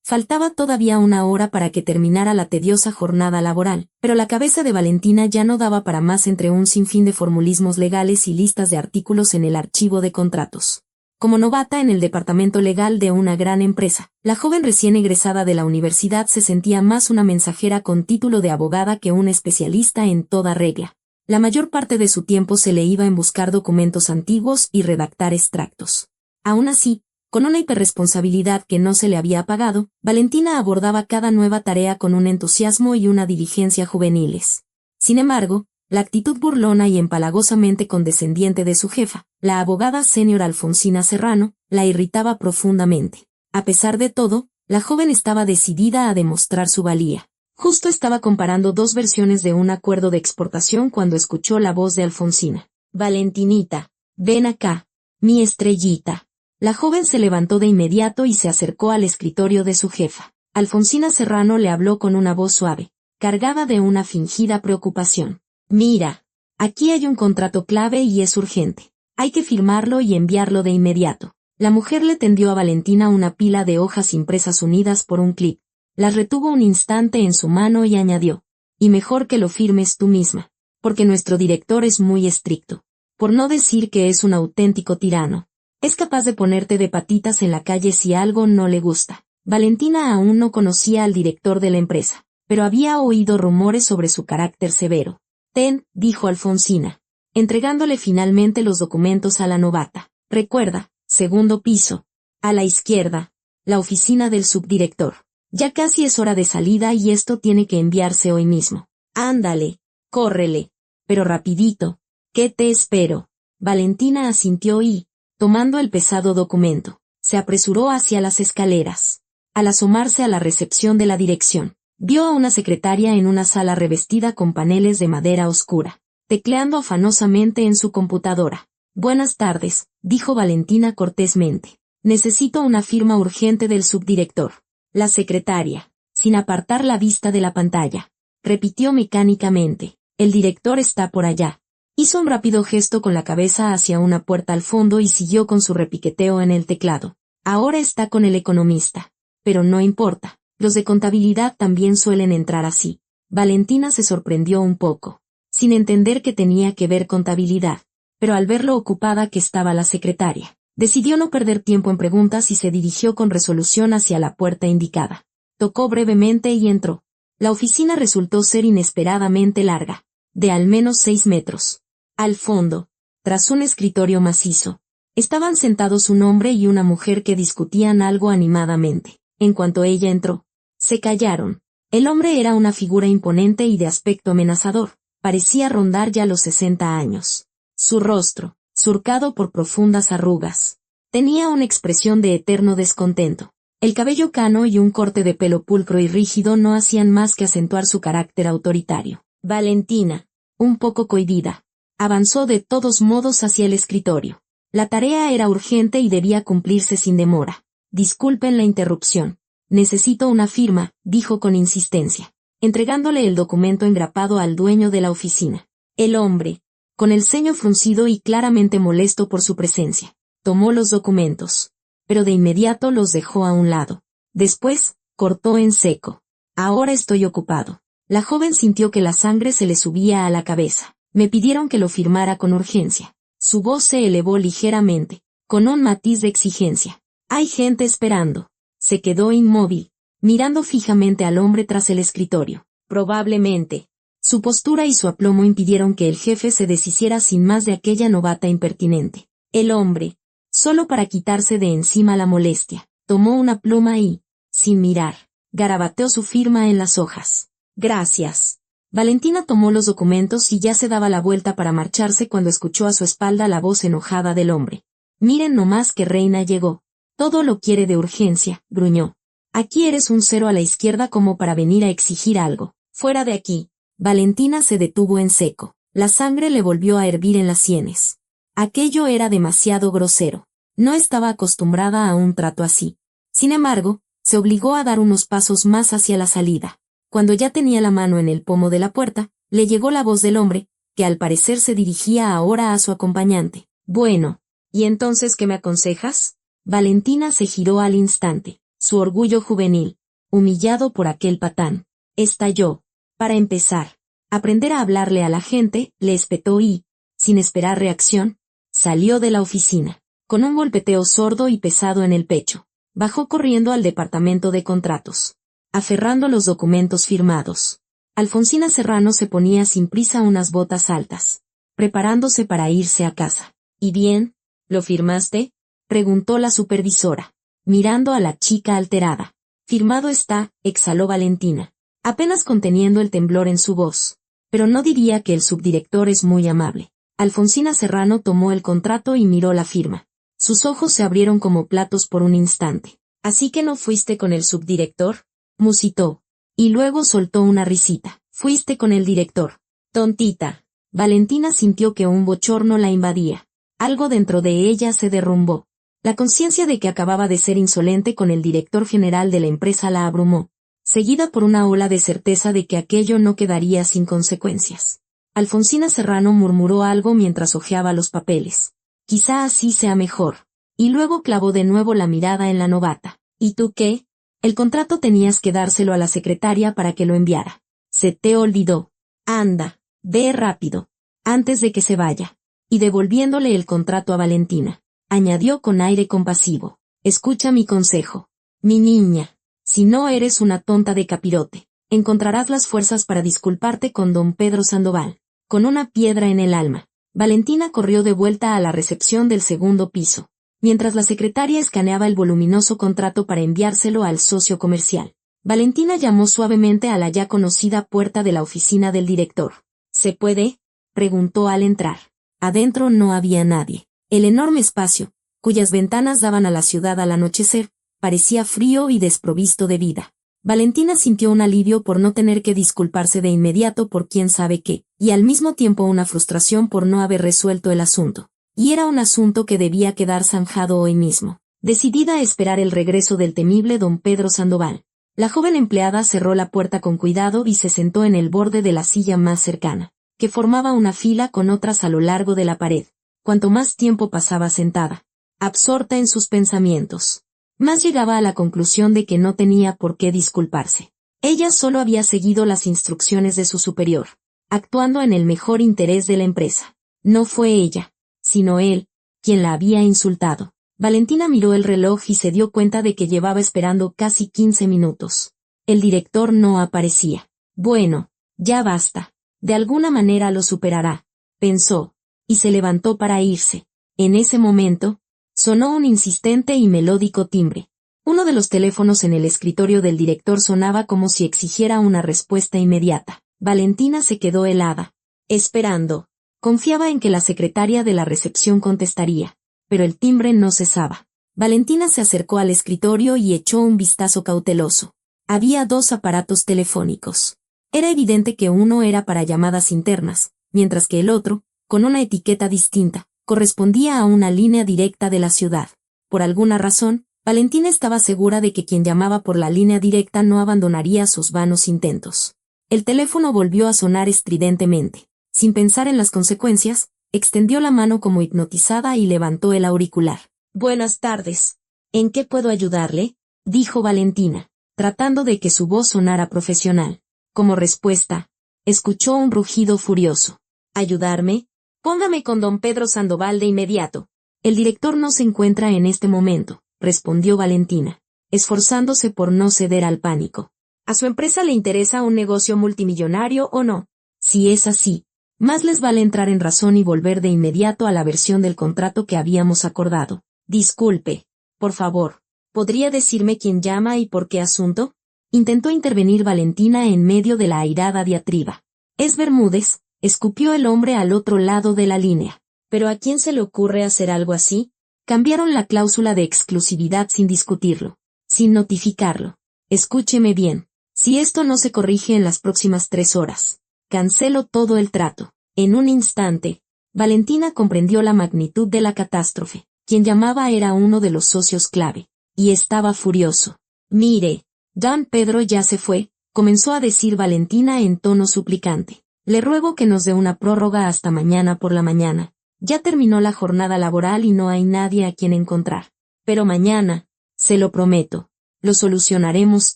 Faltaba todavía una hora para que terminara la tediosa jornada laboral, pero la cabeza de Valentina ya no daba para más entre un sinfín de formulismos legales y listas de artículos en el archivo de contratos. Como novata en el departamento legal de una gran empresa, la joven recién egresada de la universidad se sentía más una mensajera con título de abogada que una especialista en toda regla. La mayor parte de su tiempo se le iba en buscar documentos antiguos y redactar extractos. Aún así, con una hiperresponsabilidad que no se le había apagado, Valentina abordaba cada nueva tarea con un entusiasmo y una diligencia juveniles. Sin embargo, la actitud burlona y empalagosamente condescendiente de su jefa, la abogada senior Alfonsina Serrano, la irritaba profundamente. A pesar de todo, la joven estaba decidida a demostrar su valía. Justo estaba comparando dos versiones de un acuerdo de exportación cuando escuchó la voz de Alfonsina. «Valentinita, ven acá, mi estrellita». La joven se levantó de inmediato y se acercó al escritorio de su jefa. Alfonsina Serrano le habló con una voz suave, cargada de una fingida preocupación. «Mira, aquí hay un contrato clave y es urgente. Hay que firmarlo y enviarlo de inmediato». La mujer le tendió a Valentina una pila de hojas impresas unidas por un clip. Las retuvo un instante en su mano y añadió: «Y mejor que lo firmes tú misma, porque nuestro director es muy estricto. Por no decir que es un auténtico tirano. Es capaz de ponerte de patitas en la calle si algo no le gusta». Valentina aún no conocía al director de la empresa, pero había oído rumores sobre su carácter severo. «Ten», dijo Alfonsina, entregándole finalmente los documentos a la novata. «Recuerda, segundo piso. A la izquierda, la oficina del subdirector. Ya casi es hora de salida y esto tiene que enviarse hoy mismo. Ándale, córrele. Pero rapidito. ¿Qué te espero?» Valentina asintió y, tomando el pesado documento, se apresuró hacia las escaleras. Al asomarse a la recepción de la dirección, vio a una secretaria en una sala revestida con paneles de madera oscura, tecleando afanosamente en su computadora. «Buenas tardes», dijo Valentina cortésmente. «Necesito una firma urgente del subdirector». La secretaria, sin apartar la vista de la pantalla, repitió mecánicamente: «El director está por allá». Hizo un rápido gesto con la cabeza hacia una puerta al fondo y siguió con su repiqueteo en el teclado. «Ahora está con el economista. Pero no importa, los de contabilidad también suelen entrar así». Valentina se sorprendió un poco, sin entender que tenía que ver contabilidad, pero al ver lo ocupada que estaba la secretaria, decidió no perder tiempo en preguntas y se dirigió con resolución hacia la puerta indicada. Tocó brevemente y entró. La oficina resultó ser inesperadamente larga, de al menos 6 metros. Al fondo, tras un escritorio macizo, estaban sentados un hombre y una mujer que discutían algo animadamente. En cuanto ella entró, se callaron. El hombre era una figura imponente y de aspecto amenazador, parecía rondar ya los 60 años. Su rostro, surcado por profundas arrugas, tenía una expresión de eterno descontento. El cabello cano y un corte de pelo pulcro y rígido no hacían más que acentuar su carácter autoritario. Valentina, un poco cohibida, avanzó de todos modos hacia el escritorio. La tarea era urgente y debía cumplirse sin demora. «Disculpen la interrupción. Necesito una firma», dijo con insistencia, entregándole el documento engrapado al dueño de la oficina. El hombre, con el ceño fruncido y claramente molesto por su presencia, tomó los documentos, pero de inmediato los dejó a un lado. Después, cortó en seco: «Ahora estoy ocupado». La joven sintió que la sangre se le subía a la cabeza. «Me pidieron que lo firmara con urgencia». Su voz se elevó ligeramente, con un matiz de exigencia. «Hay gente esperando». Se quedó inmóvil, mirando fijamente al hombre tras el escritorio. Probablemente, su postura y su aplomo impidieron que el jefe se deshiciera sin más de aquella novata impertinente. El hombre, solo para quitarse de encima la molestia, tomó una pluma y, sin mirar, garabateó su firma en las hojas. «Gracias». Valentina tomó los documentos y ya se daba la vuelta para marcharse cuando escuchó a su espalda la voz enojada del hombre. «Miren nomás que Reina llegó. Todo lo quiere de urgencia», gruñó. «Aquí eres un cero a la izquierda como para venir a exigir algo. Fuera de aquí». Valentina se detuvo en seco. La sangre le volvió a hervir en las sienes. Aquello era demasiado grosero. No estaba acostumbrada a un trato así. Sin embargo, se obligó a dar unos pasos más hacia la salida. Cuando ya tenía la mano en el pomo de la puerta, le llegó la voz del hombre, que al parecer se dirigía ahora a su acompañante. «Bueno, ¿y entonces qué me aconsejas?». Valentina se giró al instante. Su orgullo juvenil, humillado por aquel patán, estalló. Para empezar, aprender a hablarle a la gente, le espetó y, sin esperar reacción, salió de la oficina. Con un golpeteo sordo y pesado en el pecho, bajó corriendo al departamento de contratos, aferrando los documentos firmados. Alfonsina Serrano se ponía sin prisa unas botas altas, preparándose para irse a casa. ¿Y bien? ¿Lo firmaste?, preguntó la supervisora, mirando a la chica alterada. Firmado está, exhaló Valentina, apenas conteniendo el temblor en su voz. Pero no diría que el subdirector es muy amable. Alfonsina Serrano tomó el contrato y miró la firma. Sus ojos se abrieron como platos por un instante. ¿Así que no fuiste con el subdirector?, musitó. Y luego soltó una risita. Fuiste con el director. Tontita. Valentina sintió que un bochorno la invadía. Algo dentro de ella se derrumbó. La conciencia de que acababa de ser insolente con el director general de la empresa la abrumó, seguida por una ola de certeza de que aquello no quedaría sin consecuencias. Alfonsina Serrano murmuró algo mientras hojeaba los papeles. Quizá así sea mejor. Y luego clavó de nuevo la mirada en la novata. ¿Y tú qué? El contrato tenías que dárselo a la secretaria para que lo enviara. Se te olvidó. Anda, ve rápido, antes de que se vaya. Y devolviéndole el contrato a Valentina, añadió con aire compasivo. Escucha mi consejo. Mi niña, si no eres una tonta de capirote, encontrarás las fuerzas para disculparte con don Pedro Sandoval, con una piedra en el alma. Valentina corrió de vuelta a la recepción del segundo piso, mientras la secretaria escaneaba el voluminoso contrato para enviárselo al socio comercial. Valentina llamó suavemente a la ya conocida puerta de la oficina del director. ¿Se puede?, preguntó al entrar. Adentro no había nadie. El enorme espacio, cuyas ventanas daban a la ciudad al anochecer, parecía frío y desprovisto de vida. Valentina sintió un alivio por no tener que disculparse de inmediato por quién sabe qué, y al mismo tiempo una frustración por no haber resuelto el asunto. Y era un asunto que debía quedar zanjado hoy mismo. Decidida a esperar el regreso del temible don Pedro Sandoval, la joven empleada cerró la puerta con cuidado y se sentó en el borde de la silla más cercana, que formaba una fila con otras a lo largo de la pared. Cuanto más tiempo pasaba sentada, absorta en sus pensamientos, más llegaba a la conclusión de que no tenía por qué disculparse. Ella solo había seguido las instrucciones de su superior, actuando en el mejor interés de la empresa. No fue ella, sino él, quien la había insultado. Valentina miró el reloj y se dio cuenta de que llevaba esperando casi 15 minutos. El director no aparecía. Bueno, ya basta. De alguna manera lo superará, pensó, y se levantó para irse. En ese momento, sonó un insistente y melódico timbre. Uno de los teléfonos en el escritorio del director sonaba como si exigiera una respuesta inmediata. Valentina se quedó helada, esperando. Confiaba en que la secretaria de la recepción contestaría, pero el timbre no cesaba. Valentina se acercó al escritorio y echó un vistazo cauteloso. Había 2 aparatos telefónicos. Era evidente que uno era para llamadas internas, mientras que el otro, con una etiqueta distinta, correspondía a una línea directa de la ciudad. Por alguna razón, Valentina estaba segura de que quien llamaba por la línea directa no abandonaría sus vanos intentos. El teléfono volvió a sonar estridentemente. Sin pensar en las consecuencias, extendió la mano como hipnotizada y levantó el auricular. «Buenas tardes. ¿En qué puedo ayudarle?», dijo Valentina, tratando de que su voz sonara profesional. Como respuesta, escuchó un rugido furioso. «¿Ayudarme? Póngame con don Pedro Sandoval de inmediato». «El director no se encuentra en este momento», respondió Valentina, esforzándose por no ceder al pánico. ¿A su empresa le interesa un negocio multimillonario o no? Si es así, más les vale entrar en razón y volver de inmediato a la versión del contrato que habíamos acordado. Disculpe, por favor, ¿podría decirme quién llama y por qué asunto?, intentó intervenir Valentina en medio de la airada diatriba. «Es Bermúdez», escupió el hombre al otro lado de la línea. «¿Pero a quién se le ocurre hacer algo así?». Cambiaron la cláusula de exclusividad sin discutirlo, sin notificarlo. «Escúcheme bien. Si esto no se corrige en las próximas 3 horas, cancelo todo el trato». En un instante, Valentina comprendió la magnitud de la catástrofe. Quien llamaba era uno de los socios clave, y estaba furioso. «Mire, don Pedro ya se fue», comenzó a decir Valentina en tono suplicante. «Le ruego que nos dé una prórroga hasta mañana por la mañana. Ya terminó la jornada laboral y no hay nadie a quien encontrar. Pero mañana, se lo prometo, Lo solucionaremos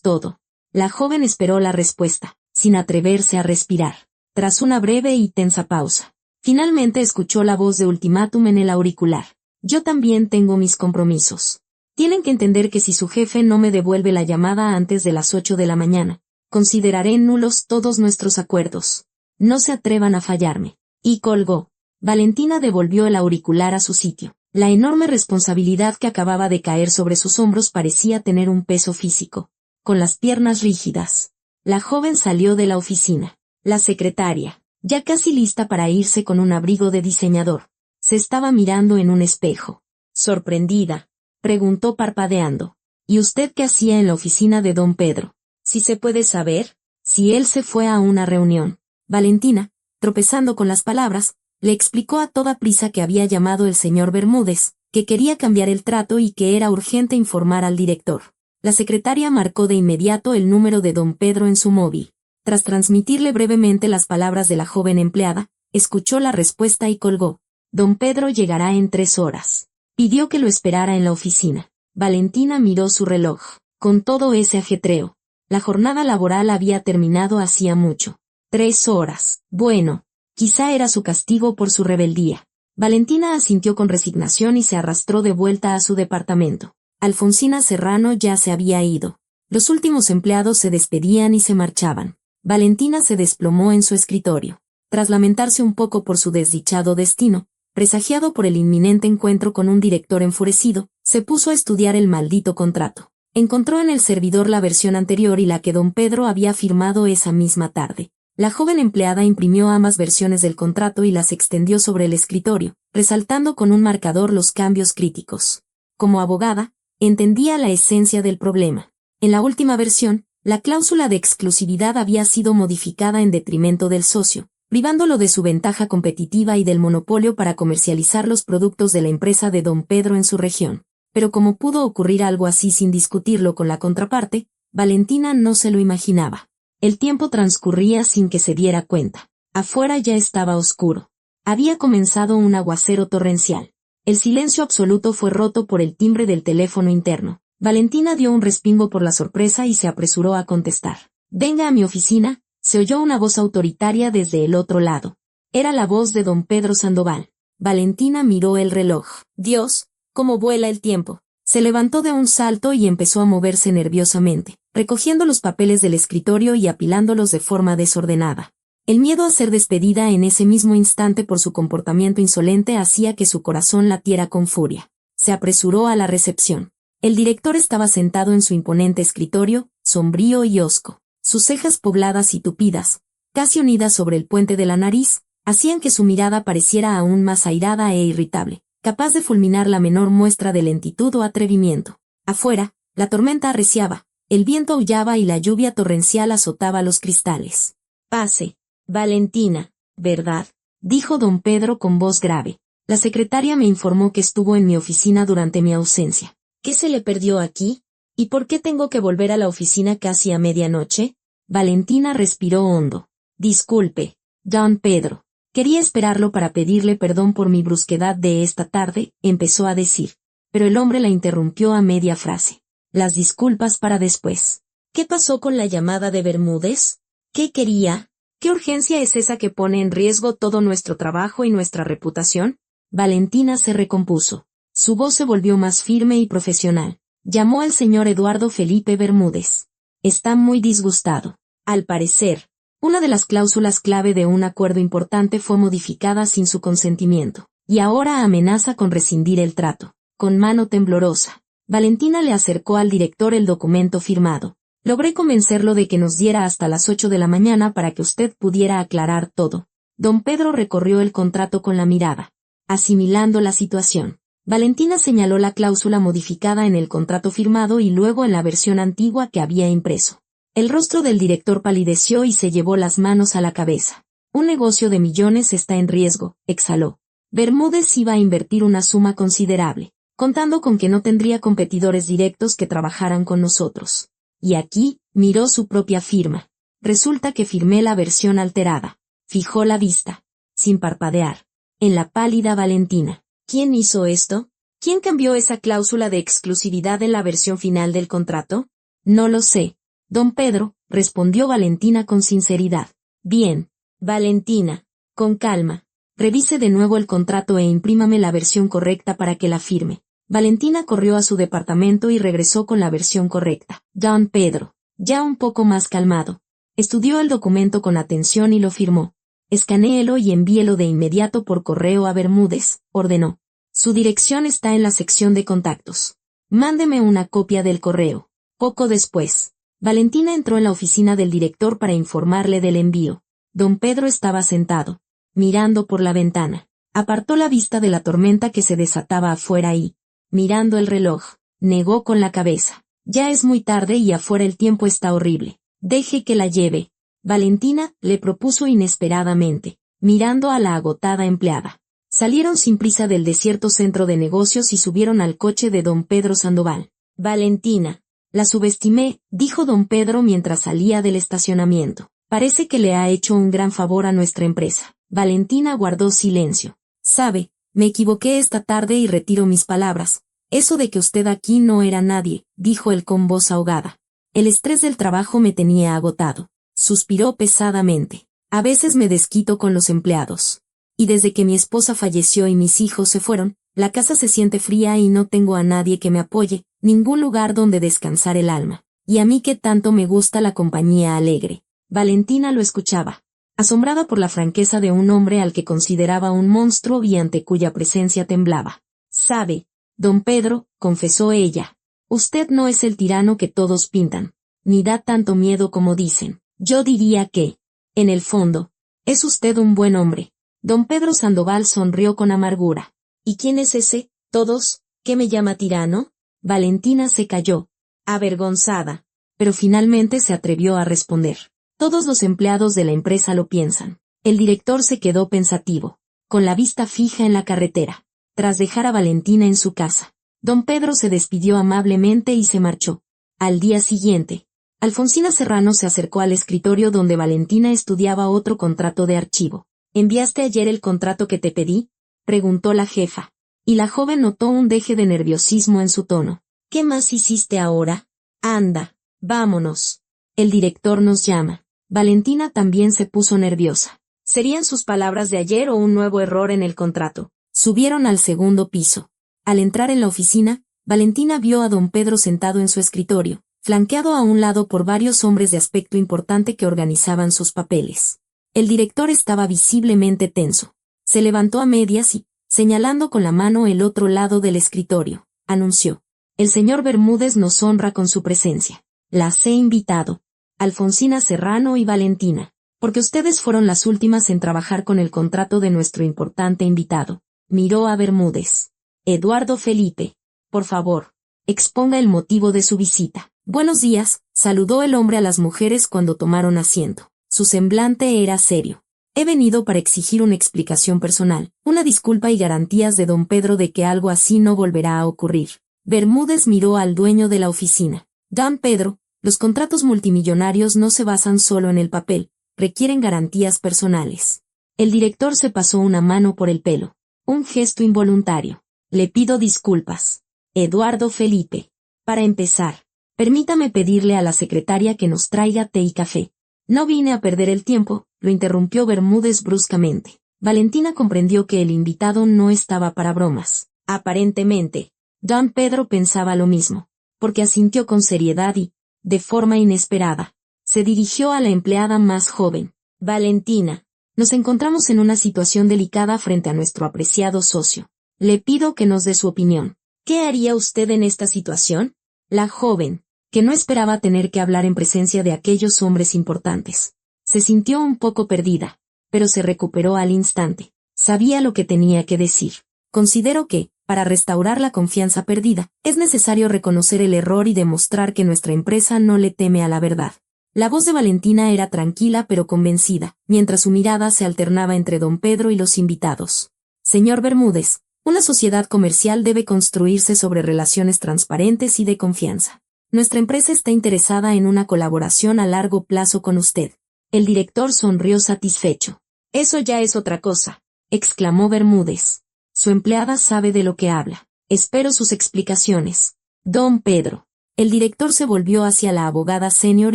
todo. La joven esperó la respuesta, sin atreverse a respirar. Tras una breve y tensa pausa, finalmente escuchó la voz de ultimátum en el auricular. Yo también tengo mis compromisos. Tienen que entender que si su jefe no me devuelve la llamada antes de las 8 de la mañana, consideraré nulos todos nuestros acuerdos. No se atrevan a fallarme. Y colgó. Valentina devolvió el auricular a su sitio. La enorme responsabilidad que acababa de caer sobre sus hombros parecía tener un peso físico. Con las piernas rígidas, la joven salió de la oficina. La secretaria, ya casi lista para irse con un abrigo de diseñador, se estaba mirando en un espejo. Sorprendida, preguntó parpadeando. ¿Y usted qué hacía en la oficina de don Pedro? Si se puede saber, si él se fue a una reunión. Valentina, tropezando con las palabras, le explicó a toda prisa que había llamado el señor Bermúdez, que quería cambiar el trato y que era urgente informar al director. La secretaria marcó de inmediato el número de don Pedro en su móvil. Tras transmitirle brevemente las palabras de la joven empleada, escuchó la respuesta y colgó. Don Pedro llegará en 3 horas. Pidió que lo esperara en la oficina. Valentina miró su reloj. Con todo ese ajetreo, la jornada laboral había terminado hacía mucho. 3 horas. Bueno, quizá era su castigo por su rebeldía. Valentina asintió con resignación y se arrastró de vuelta a su departamento. Alfonsina Serrano ya se había ido. Los últimos empleados se despedían y se marchaban. Valentina se desplomó en su escritorio. Tras lamentarse un poco por su desdichado destino, presagiado por el inminente encuentro con un director enfurecido, se puso a estudiar el maldito contrato. Encontró en el servidor la versión anterior y la que don Pedro había firmado esa misma tarde. La joven empleada imprimió ambas versiones del contrato y las extendió sobre el escritorio, resaltando con un marcador los cambios críticos. Como abogada, entendía la esencia del problema. En la última versión, la cláusula de exclusividad había sido modificada en detrimento del socio, privándolo de su ventaja competitiva y del monopolio para comercializar los productos de la empresa de don Pedro en su región. Pero como pudo ocurrir algo así sin discutirlo con la contraparte, Valentina no se lo imaginaba. El tiempo transcurría sin que se diera cuenta. Afuera ya estaba oscuro. Había comenzado un aguacero torrencial. El silencio absoluto fue roto por el timbre del teléfono interno. Valentina dio un respingo por la sorpresa y se apresuró a contestar. «Venga a mi oficina», se oyó una voz autoritaria desde el otro lado. Era la voz de don Pedro Sandoval. Valentina miró el reloj. Dios, cómo vuela el tiempo. Se levantó de un salto y empezó a moverse nerviosamente, recogiendo los papeles del escritorio y apilándolos de forma desordenada. El miedo a ser despedida en ese mismo instante por su comportamiento insolente hacía que su corazón latiera con furia. Se apresuró a la recepción. El director estaba sentado en su imponente escritorio, sombrío y hosco. Sus cejas pobladas y tupidas, casi unidas sobre el puente de la nariz, hacían que su mirada pareciera aún más airada e irritable, capaz de fulminar la menor muestra de lentitud o atrevimiento. Afuera, la tormenta arreciaba, el viento aullaba y la lluvia torrencial azotaba los cristales. «Pase, Valentina, ¿verdad?», dijo don Pedro con voz grave. «La secretaria me informó que estuvo en mi oficina durante mi ausencia. ¿Qué se le perdió aquí? ¿Y por qué tengo que volver a la oficina casi a medianoche?» Valentina respiró hondo. «Disculpe, don Pedro. Quería esperarlo para pedirle perdón por mi brusquedad de esta tarde», empezó a decir. Pero el hombre la interrumpió a media frase. «Las disculpas para después. ¿Qué pasó con la llamada de Bermúdez? ¿Qué quería? ¿Qué urgencia es esa que pone en riesgo todo nuestro trabajo y nuestra reputación?» Valentina se recompuso. Su voz se volvió más firme y profesional. Llamó al señor Eduardo Felipe Bermúdez. Está muy disgustado. Al parecer, una de las cláusulas clave de un acuerdo importante fue modificada sin su consentimiento, y ahora amenaza con rescindir el trato. Con mano temblorosa, Valentina le acercó al director el documento firmado. «Logré convencerlo de que nos diera hasta las 8 de la mañana para que usted pudiera aclarar todo». Don Pedro recorrió el contrato con la mirada, asimilando la situación. Valentina señaló la cláusula modificada en el contrato firmado y luego en la versión antigua que había impreso. El rostro del director palideció y se llevó las manos a la cabeza. «Un negocio de millones está en riesgo», exhaló. Bermúdez iba a invertir una suma considerable, contando con que no tendría competidores directos que trabajaran con nosotros. Y aquí, miró su propia firma. Resulta que firmé la versión alterada. Fijó la vista, sin parpadear, en la pálida Valentina. ¿Quién hizo esto? ¿Quién cambió esa cláusula de exclusividad en la versión final del contrato? No lo sé, don Pedro, respondió Valentina con sinceridad. Bien, Valentina, con calma. Revise de nuevo el contrato e imprímame la versión correcta para que la firme. Valentina corrió a su departamento y regresó con la versión correcta. Don Pedro, ya un poco más calmado, estudió el documento con atención y lo firmó. Escanéelo y envíelo de inmediato por correo a Bermúdez, ordenó. Su dirección está en la sección de contactos. Mándeme una copia del correo. Poco después, Valentina entró en la oficina del director para informarle del envío. Don Pedro estaba sentado, mirando por la ventana. Apartó la vista de la tormenta que se desataba afuera y, mirando el reloj, negó con la cabeza. Ya es muy tarde y afuera el tiempo está horrible. Deje que la lleve. Valentina le propuso inesperadamente, mirando a la agotada empleada. Salieron sin prisa del desierto centro de negocios y subieron al coche de don Pedro Sandoval. Valentina, la subestimé, dijo don Pedro mientras salía del estacionamiento. Parece que le ha hecho un gran favor a nuestra empresa. Valentina guardó silencio. Sabe, me equivoqué esta tarde y retiro mis palabras. Eso de que usted aquí no era nadie, dijo él con voz ahogada. El estrés del trabajo me tenía agotado. Suspiró pesadamente. A veces me desquito con los empleados. Y desde que mi esposa falleció y mis hijos se fueron, la casa se siente fría y no tengo a nadie que me apoye, ningún lugar donde descansar el alma. Y a mí que tanto me gusta la compañía alegre. Valentina lo escuchaba, asombrada por la franqueza de un hombre al que consideraba un monstruo y ante cuya presencia temblaba. Sabe, don Pedro, confesó ella, usted no es el tirano que todos pintan, ni da tanto miedo como dicen. Yo diría que, en el fondo, es usted un buen hombre. Don Pedro Sandoval sonrió con amargura. ¿Y quién es ese, todos, que me llama tirano? Valentina se calló, avergonzada, pero finalmente se atrevió a responder. Todos los empleados de la empresa lo piensan. El director se quedó pensativo, con la vista fija en la carretera. Tras dejar a Valentina en su casa, don Pedro se despidió amablemente y se marchó. Al día siguiente, Alfonsina Serrano se acercó al escritorio donde Valentina estudiaba otro contrato de archivo. ¿Enviaste ayer el contrato que te pedí?, preguntó la jefa, y la joven notó un deje de nerviosismo en su tono. ¿Qué más hiciste ahora? Anda, vámonos. El director nos llama. Valentina también se puso nerviosa. ¿Serían sus palabras de ayer o un nuevo error en el contrato? Subieron al segundo piso. Al entrar en la oficina, Valentina vio a don Pedro sentado en su escritorio, flanqueado a un lado por varios hombres de aspecto importante que organizaban sus papeles. El director estaba visiblemente tenso. Se levantó a medias y, señalando con la mano el otro lado del escritorio, anunció: el señor Bermúdez nos honra con su presencia. Las he invitado, Alfonsina Serrano y Valentina, porque ustedes fueron las últimas en trabajar con el contrato de nuestro importante invitado. Miró a Bermúdez. Eduardo Felipe, por favor, exponga el motivo de su visita. Buenos días, saludó el hombre a las mujeres cuando tomaron asiento. Su semblante era serio. He venido para exigir una explicación personal, una disculpa y garantías de don Pedro de que algo así no volverá a ocurrir. Bermúdez miró al dueño de la oficina. Don Pedro, los contratos multimillonarios no se basan solo en el papel, requieren garantías personales. El director se pasó una mano por el pelo. Un gesto involuntario. Le pido disculpas. Eduardo Felipe. Para empezar, permítame pedirle a la secretaria que nos traiga té y café. No vine a perder el tiempo, lo interrumpió Bermúdez bruscamente. Valentina comprendió que el invitado no estaba para bromas. Aparentemente, don Pedro pensaba lo mismo, porque asintió con seriedad y, de forma inesperada, se dirigió a la empleada más joven. Valentina, nos encontramos en una situación delicada frente a nuestro apreciado socio. Le pido que nos dé su opinión. ¿Qué haría usted en esta situación? La joven, que no esperaba tener que hablar en presencia de aquellos hombres importantes, se sintió un poco perdida, pero se recuperó al instante. Sabía lo que tenía que decir. Considero que, para restaurar la confianza perdida, es necesario reconocer el error y demostrar que nuestra empresa no le teme a la verdad. La voz de Valentina era tranquila pero convencida, mientras su mirada se alternaba entre don Pedro y los invitados. Señor Bermúdez, una sociedad comercial debe construirse sobre relaciones transparentes y de confianza. Nuestra empresa está interesada en una colaboración a largo plazo con usted. El director sonrió satisfecho. Eso ya es otra cosa, exclamó Bermúdez. Su empleada sabe de lo que habla. Espero sus explicaciones. Don Pedro. El director se volvió hacia la abogada senior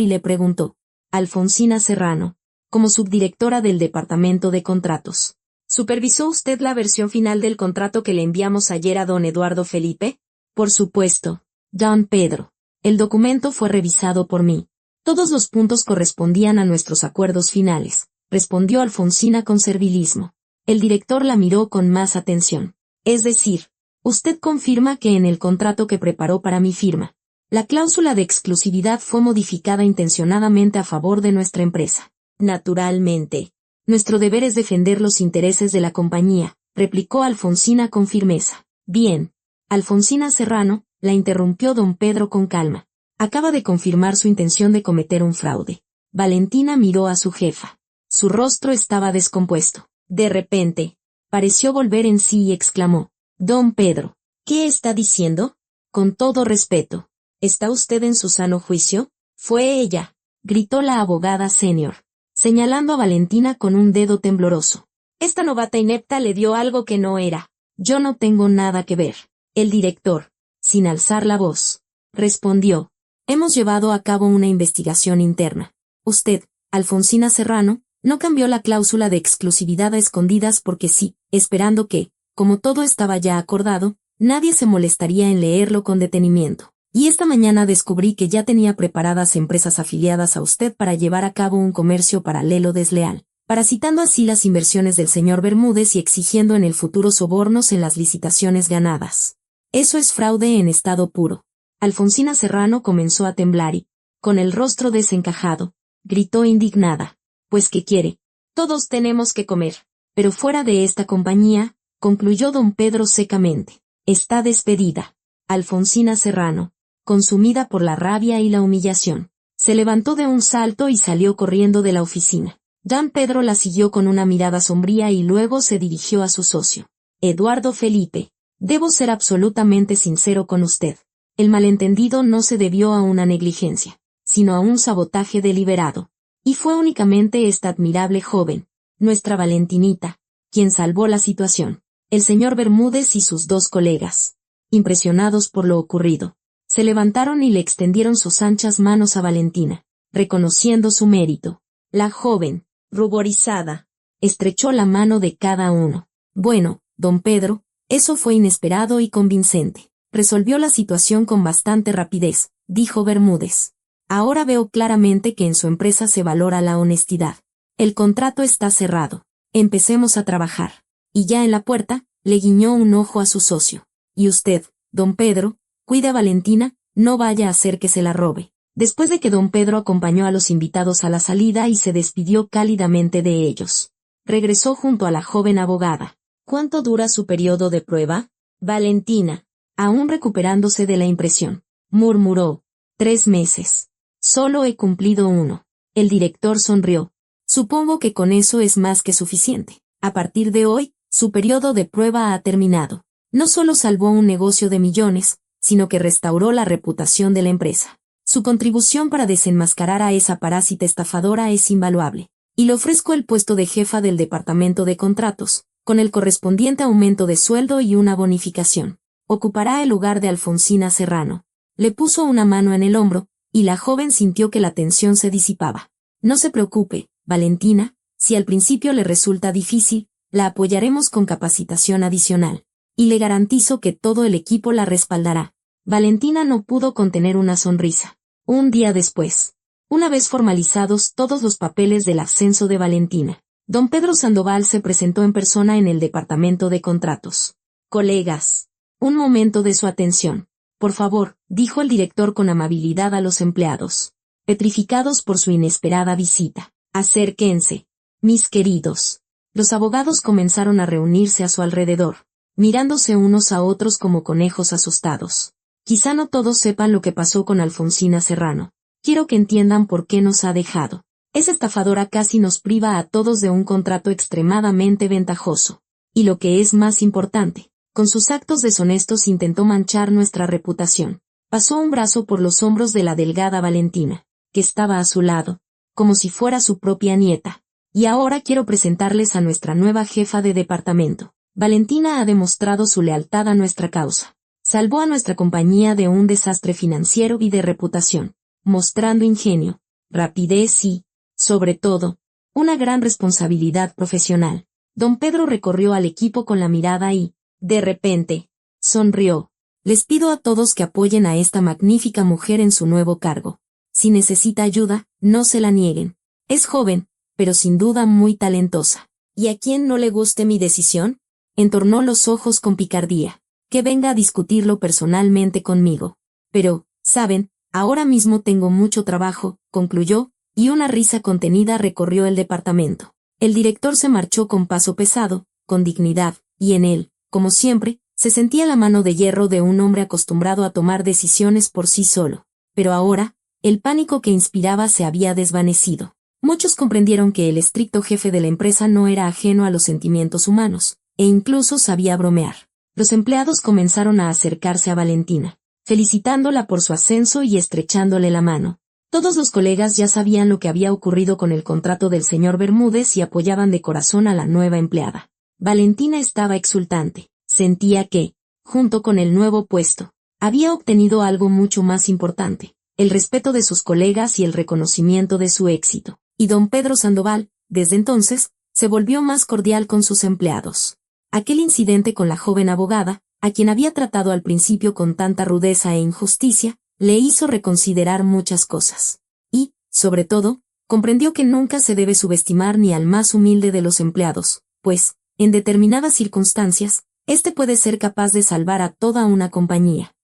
y le preguntó. Alfonsina Serrano, como subdirectora del Departamento de Contratos. ¿Supervisó usted la versión final del contrato que le enviamos ayer a don Eduardo Felipe? Por supuesto, don Pedro. El documento fue revisado por mí. Todos los puntos correspondían a nuestros acuerdos finales, respondió Alfonsina con servilismo. El director la miró con más atención. Es decir, usted confirma que en el contrato que preparó para mi firma, la cláusula de exclusividad fue modificada intencionadamente a favor de nuestra empresa. Naturalmente. Nuestro deber es defender los intereses de la compañía, replicó Alfonsina con firmeza. Bien. Alfonsina Serrano, la interrumpió don Pedro con calma. Acaba de confirmar su intención de cometer un fraude. Valentina miró a su jefa. Su rostro estaba descompuesto. De repente, pareció volver en sí y exclamó. Don Pedro, ¿qué está diciendo? Con todo respeto. ¿Está usted en su sano juicio? Fue ella, gritó la abogada senior, señalando a Valentina con un dedo tembloroso. Esta novata inepta le dio algo que no era. Yo no tengo nada que ver. El director, sin alzar la voz, respondió. Hemos llevado a cabo una investigación interna. Usted, Alfonsina Serrano, no cambió la cláusula de exclusividad a escondidas porque sí, esperando que, como todo estaba ya acordado, nadie se molestaría en leerlo con detenimiento. Y esta mañana descubrí que ya tenía preparadas empresas afiliadas a usted para llevar a cabo un comercio paralelo desleal, parasitando así las inversiones del señor Bermúdez y exigiendo en el futuro sobornos en las licitaciones ganadas. Eso es fraude en estado puro. Alfonsina Serrano comenzó a temblar y, con el rostro desencajado, gritó indignada. Pues ¿qué quiere? Todos tenemos que comer. Pero fuera de esta compañía, concluyó don Pedro secamente. Está despedida. Alfonsina Serrano, consumida por la rabia y la humillación, se levantó de un salto y salió corriendo de la oficina. Don Pedro la siguió con una mirada sombría y luego se dirigió a su socio. Eduardo Felipe, debo ser absolutamente sincero con usted. El malentendido no se debió a una negligencia, sino a un sabotaje deliberado. Y fue únicamente esta admirable joven, nuestra Valentinita, quien salvó la situación. El señor Bermúdez y sus dos colegas, impresionados por lo ocurrido, se levantaron y le extendieron sus anchas manos a Valentina, reconociendo su mérito. La joven, ruborizada, estrechó la mano de cada uno. Bueno, don Pedro, eso fue inesperado y convincente. Resolvió la situación con bastante rapidez, dijo Bermúdez. Ahora veo claramente que en su empresa se valora la honestidad. El contrato está cerrado. Empecemos a trabajar. Y ya en la puerta, le guiñó un ojo a su socio. Y usted, don Pedro, cuide a Valentina, no vaya a hacer que se la robe. Después de que don Pedro acompañó a los invitados a la salida y se despidió cálidamente de ellos, regresó junto a la joven abogada. ¿Cuánto dura su periodo de prueba? Valentina, aún recuperándose de la impresión, murmuró. 3 meses. Solo he cumplido 1. El director sonrió. Supongo que con eso es más que suficiente. A partir de hoy, su periodo de prueba ha terminado. No solo salvó un negocio de millones, sino que restauró la reputación de la empresa. Su contribución para desenmascarar a esa parásita estafadora es invaluable. Y le ofrezco el puesto de jefa del Departamento de Contratos, con el correspondiente aumento de sueldo y una bonificación. Ocupará el lugar de Alfonsina Serrano. Le puso una mano en el hombro, y la joven sintió que la tensión se disipaba. No se preocupe, Valentina, si al principio le resulta difícil, la apoyaremos con capacitación adicional. Y le garantizo que todo el equipo la respaldará. Valentina no pudo contener una sonrisa. Un día después, una vez formalizados todos los papeles del ascenso de Valentina, don Pedro Sandoval se presentó en persona en el Departamento de Contratos. Colegas, un momento de su atención. Por favor, dijo el director con amabilidad a los empleados, petrificados por su inesperada visita. Acérquense, mis queridos. Los abogados comenzaron a reunirse a su alrededor, mirándose unos a otros como conejos asustados. Quizá no todos sepan lo que pasó con Alfonsina Serrano. Quiero que entiendan por qué nos ha dejado. Esa estafadora casi nos priva a todos de un contrato extremadamente ventajoso. Y lo que es más importante, con sus actos deshonestos intentó manchar nuestra reputación. Pasó un brazo por los hombros de la delgada Valentina, que estaba a su lado, como si fuera su propia nieta. Y ahora quiero presentarles a nuestra nueva jefa de departamento. Valentina ha demostrado su lealtad a nuestra causa. Salvó a nuestra compañía de un desastre financiero y de reputación, mostrando ingenio, rapidez y, sobre todo, una gran responsabilidad profesional. Don Pedro recorrió al equipo con la mirada y, de repente, sonrió. Les pido a todos que apoyen a esta magnífica mujer en su nuevo cargo. Si necesita ayuda, no se la nieguen. Es joven, pero sin duda muy talentosa. ¿Y a quién no le guste mi decisión? Entornó los ojos con picardía. Que venga a discutirlo personalmente conmigo. Pero, ¿saben? Ahora mismo tengo mucho trabajo, concluyó, y una risa contenida recorrió el departamento. El director se marchó con paso pesado, con dignidad, y en él, como siempre, se sentía la mano de hierro de un hombre acostumbrado a tomar decisiones por sí solo. Pero ahora, el pánico que inspiraba se había desvanecido. Muchos comprendieron que el estricto jefe de la empresa no era ajeno a los sentimientos humanos, e incluso sabía bromear. Los empleados comenzaron a acercarse a Valentina, felicitándola por su ascenso y estrechándole la mano. Todos los colegas ya sabían lo que había ocurrido con el contrato del señor Bermúdez y apoyaban de corazón a la nueva empleada. Valentina estaba exultante. Sentía que, junto con el nuevo puesto, había obtenido algo mucho más importante, el respeto de sus colegas y el reconocimiento de su éxito. Y don Pedro Sandoval, desde entonces, se volvió más cordial con sus empleados. Aquel incidente con la joven abogada, a quien había tratado al principio con tanta rudeza e injusticia, le hizo reconsiderar muchas cosas. Y, sobre todo, comprendió que nunca se debe subestimar ni al más humilde de los empleados, pues, en determinadas circunstancias, este puede ser capaz de salvar a toda una compañía.